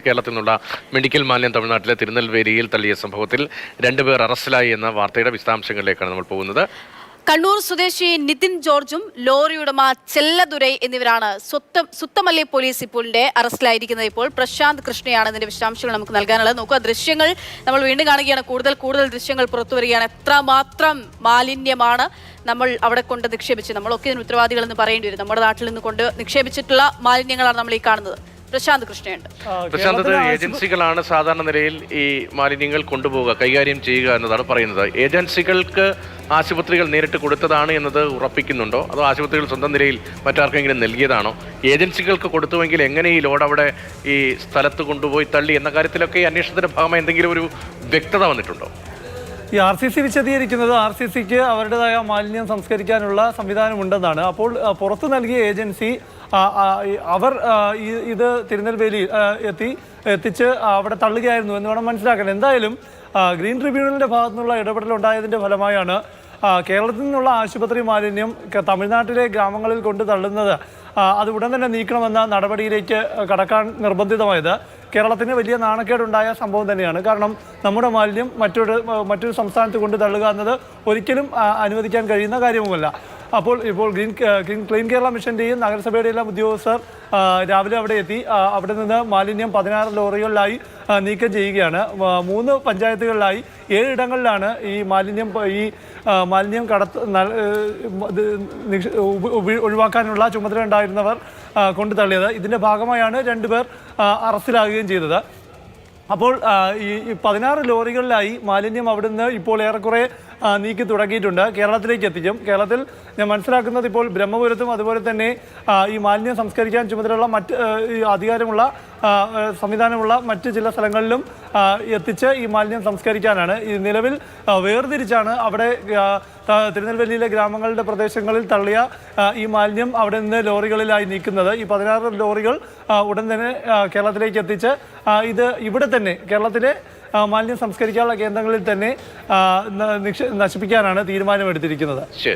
കേരളത്തിൽ നിന്നുള്ള മെഡിക്കൽ മാലിന്യം തമിഴ്നാട്ടിലെ തിരുനെൽവേലിയിൽ തള്ളിയ സംഭവത്തിൽ 2 പേർ അറസ്റ്റിലായി എന്ന വാർത്തയുടെ വിശദാംശങ്ങളിലേക്കാണ് നമ്മൾ പോകുന്നത്. കണ്ണൂർ സ്വദേശി നിതിൻ ജോർജും ലോറി ഉടമ ചെല്ലദുരൈ എന്നിവരാണ് സുത്തമല്ലി പോലീസ് ഇപ്പോഴിന്റെ അറസ്റ്റിലായിരിക്കുന്നത്. ഇപ്പോൾ പ്രശാന്ത് കൃഷ്ണയാണ് ഇതിന്റെ വിശദാംശങ്ങൾ നമുക്ക് നൽകാനുള്ളത്. നോക്കുക, ദൃശ്യങ്ങൾ നമ്മൾ വീണ്ടും കാണുകയാണ്. കൂടുതൽ ദൃശ്യങ്ങൾ പുറത്തു വരികയാണ്. എത്രമാത്രം മാലിന്യമാണ് നമ്മൾ അവിടെ കൊണ്ട് നിക്ഷേപിച്ചത്. നമ്മളൊക്കെ ഇതിന് ഉത്തരവാദികളെന്ന് പറയേണ്ടി വരും. നമ്മുടെ നാട്ടിൽ നിന്ന് കൊണ്ട് നിക്ഷേപിച്ചിട്ടുള്ള മാലിന്യങ്ങളാണ് നമ്മൾ ഈ കാണുന്നത്. പ്രശാന്ത് കൃഷ്ണയുണ്ട്. പ്രശാന്ത്, ഏജൻസികളാണ് സാധാരണ നിലയിൽ ഈ മാലിന്യങ്ങൾ കൊണ്ടുപോവുക, കൈകാര്യം ചെയ്യുക എന്നതാണ് പറയുന്നത്. ഏജൻസികൾക്ക് ആശുപത്രികൾ നേരിട്ട് കൊടുത്തതാണ് എന്നത് ഉറപ്പിക്കുന്നുണ്ടോ, അതോ ആശുപത്രികൾ സ്വന്തം നിലയിൽ മറ്റാർക്കെങ്കിലും നൽകിയതാണോ? ഏജൻസികൾക്ക് കൊടുത്തുവെങ്കിൽ എങ്ങനെ ഈ ലോഡ് അവിടെ ഈ സ്ഥലത്ത് കൊണ്ടുപോയി തള്ളി എന്ന കാര്യത്തിലൊക്കെ ഈ അന്വേഷണത്തിന്റെ ഭാഗമായി എന്തെങ്കിലും ഒരു വ്യക്തത വന്നിട്ടുണ്ടോ? ഈ RCC വിശദീകരിക്കുന്നത് RCCക്ക് അവരുടേതായ മാലിന്യം സംസ്കരിക്കാനുള്ള സംവിധാനമുണ്ടെന്നാണ്. അപ്പോൾ പുറത്തു നൽകിയ ഏജൻസി അവർ ഇത് തിരുനെൽവേലിയിൽ എത്തിച്ച് അവിടെ തള്ളുകയായിരുന്നു എന്ന് വേണം മനസ്സിലാക്കാൻ. എന്തായാലും ഗ്രീൻ ട്രിബ്യൂണലിൻ്റെ ഭാഗത്തു നിന്നുള്ള ഇടപെടലുണ്ടായതിൻ്റെ ഫലമായാണ് കേരളത്തിൽ നിന്നുള്ള ആശുപത്രി മാലിന്യം തമിഴ്നാട്ടിലെ ഗ്രാമങ്ങളിൽ കൊണ്ട് തള്ളുന്നത് അത് ഉടൻ തന്നെ നീക്കണമെന്ന നടപടിയിലേക്ക് കടക്കാൻ നിർബന്ധിതമായത് കേരളത്തിന് വലിയ നാണക്കേടുണ്ടായ സംഭവം തന്നെയാണ്. കാരണം നമ്മുടെ മാലിന്യം മറ്റൊരു സംസ്ഥാനത്ത് കൊണ്ട് തള്ളുക എന്നത് ഒരിക്കലും അനുവദിക്കാൻ കഴിയുന്ന കാര്യവുമല്ല. ഇപ്പോൾ ക്ലീൻ കേരള മിഷൻ്റെയും നഗരസഭയുടെ എല്ലാം ഉദ്യോഗസ്ഥർ രാവിലെ അവിടെ എത്തി അവിടെ നിന്ന് മാലിന്യം 16 ലോറികളിലായി നീക്കം ചെയ്യുകയാണ്. 3 പഞ്ചായത്തുകളിലായി 7 ഇടങ്ങളിലാണ് ഈ മാലിന്യം ഒഴിവാക്കാനുള്ള ചുമതല ഉണ്ടായിരുന്നവർ കൊണ്ടു തള്ളിയത്. ഇതിൻ്റെ ഭാഗമായാണ് 2 പേർ അറസ്റ്റിലാകുകയും ചെയ്തത്. അപ്പോൾ ഈ 16 ലോറികളിലായി മാലിന്യം അവിടുന്ന് ഇപ്പോൾ ഏറെക്കുറെ നീക്കി തുടങ്ങിയിട്ടുണ്ട്. കേരളത്തിലേക്ക് എത്തിക്കും. കേരളത്തിൽ ഞാൻ മനസ്സിലാക്കുന്നത് ഇപ്പോൾ ബ്രഹ്മപുരത്തും അതുപോലെ തന്നെ ഈ മാലിന്യം സംസ്കരിക്കാൻ ചുമതലയുള്ള അധികാരമുള്ള സംവിധാനമുള്ള മറ്റ് ചില സ്ഥലങ്ങളിലും എത്തിച്ച് ഈ മാലിന്യം സംസ്കരിക്കാനാണ്. ഈ നിലവിൽ വേർതിരിച്ചാണ് അവിടെ തിരുനെൽവേലിയിലെ ഗ്രാമങ്ങളുടെ പ്രദേശങ്ങളിൽ തള്ളിയ ഈ മാലിന്യം അവിടെ നിന്ന് ലോറികളിലായി നീക്കുന്നത്. ഈ 16 ലോറികൾ ഉടൻ തന്നെ കേരളത്തിലേക്ക് എത്തിച്ച് ഇത് ഇവിടെ തന്നെ കേരളത്തിലെ മാലിന്യം സംസ്കരിക്കാനുള്ള കേന്ദ്രങ്ങളിൽ തന്നെ നശിപ്പിക്കാനാണ് തീരുമാനമെടുത്തിരിക്കുന്നത്. ശരി.